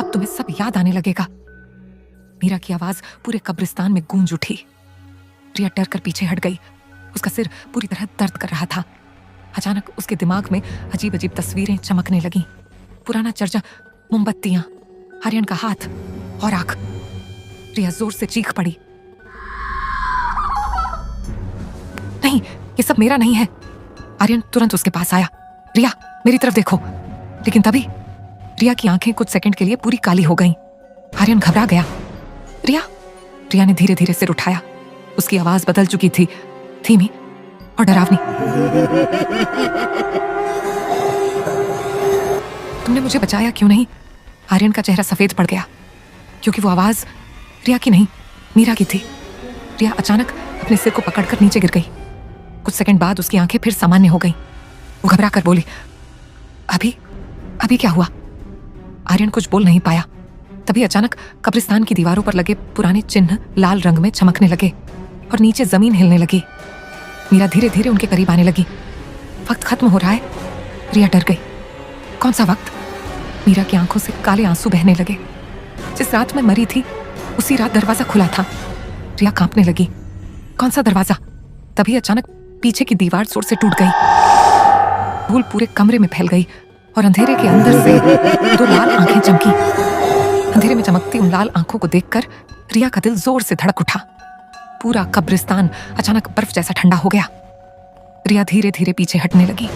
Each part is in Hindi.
अब तुम्हें सब याद आने लगेगा। मीरा की आवाज पूरे कब्रिस्तान में गूंज उठी। रिया डर कर पीछे हट गई। उसका सिर पूरी तरह दर्द कर रहा था। अचानक उसके दिमाग में अजीब अजीब तस्वीरें चमकने लगीं। पुराना चर्चा, मोमबत्तियां, आर्यन का हाथ और आंख। रिया जोर से चीख पड़ी, नहीं, ये सब मेरा नहीं है। आर्यन तुरंत उसके पास आया। रिया, मेरी तरफ देखो। लेकिन तभी रिया की आंखें कुछ सेकंड के लिए पूरी काली हो गईं। आर्यन घबरा गया। रिया ने धीरे धीरे सिर उठाया। उसकी आवाज बदल चुकी थी, धीमी और डरावनी। तुमने मुझे बचाया क्यों नहीं? आर्यन का चेहरा सफेद पड़ गया, क्योंकि वो आवाज रिया की नहीं, मीरा की थी। रिया अचानक अपने सिर को पकड़कर नीचे गिर गई। कुछ सेकंड बाद उसकी आंखें फिर सामान्य हो गईं। वो घबरा कर बोली, अभी क्या हुआ? आर्यन कुछ बोल नहीं पाया। तभी अचानक कब्रिस्तान की दीवारों पर लगे पुराने चिन्ह लाल रंग में चमकने लगे और नीचे जमीन हिलने लगी। मीरा धीरे धीरे उनके करीब आने लगी। वक्त खत्म हो रहा है। रिया डर गई। कौन सा वक्त? मीरा की आंखों से काले आंसू बहने लगे। जिस रात में मरी थी उसी रात दरवाजा खुला था। रिया कांपने लगी। कौन सा दरवाजा? तभी अचानक पीछे की दीवार जोर से टूट गई। धूल पूरे कमरे में फैल गई और अंधेरे के अंदर से 2 लाल आंखें चमकी। अंधेरे में चमकती उन लाल आंखों को देखकर रिया का दिल जोर से धड़क उठा। पूरा कब्रिस्तान अचानक बर्फ जैसा ठंडा हो गया। रिया धीरे धीरे पीछे हटने लगी।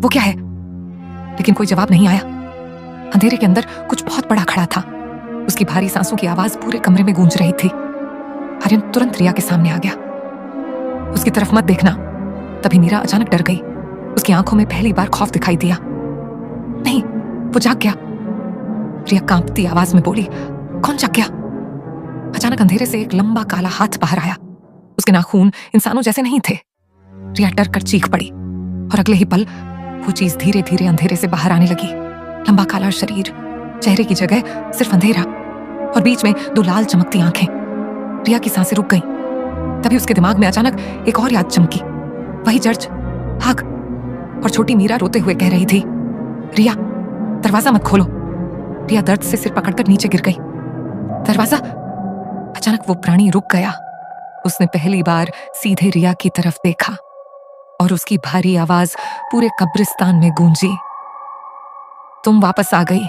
वो क्या है? लेकिन कोई जवाब नहीं आया। अंधेरे के अंदर कुछ बहुत बड़ा खड़ा था। उसकी भारी सांसों की आवाज पूरे कमरे में गूंज रही थी। आर्यन तुरंत रिया के सामने आ गया। उसकी तरफ मत देखना। तभी मीरा अचानक डर गई। उसकी आंखों में पहली बार खौफ दिखाई दिया। नहीं, वो जाग गया। रिया कांपती आवाज में बोली, कौन जाग गया? अचानक अंधेरे से एक लंबा काला हाथ बाहर आया। उसके नाखून इंसानों जैसे नहीं थे। रिया डर कर चीख पड़ी और अगले ही पल वो चीज धीरे धीरे अंधेरे से बाहर आने लगी। लंबा काला शरीर, चेहरे की जगह सिर्फ अंधेरा और बीच में 2 लाल चमकती आंखें। रिया की सांसें रुक गईं। तभी उसके दिमाग में अचानक एक और याद चमकी। वही जर्ज, आग और छोटी मीरा रोते हुए कह रही थी, रिया, दरवाजा मत खोलो। रिया दर्द से सिर पकड़कर नीचे गिर गई। दरवाजा? अचानक वो प्राणी रुक गया। उसने पहली बार सीधे रिया की तरफ देखा और उसकी भारी आवाज पूरे कब्रिस्तान में गूंजी, तुम वापस आ गई।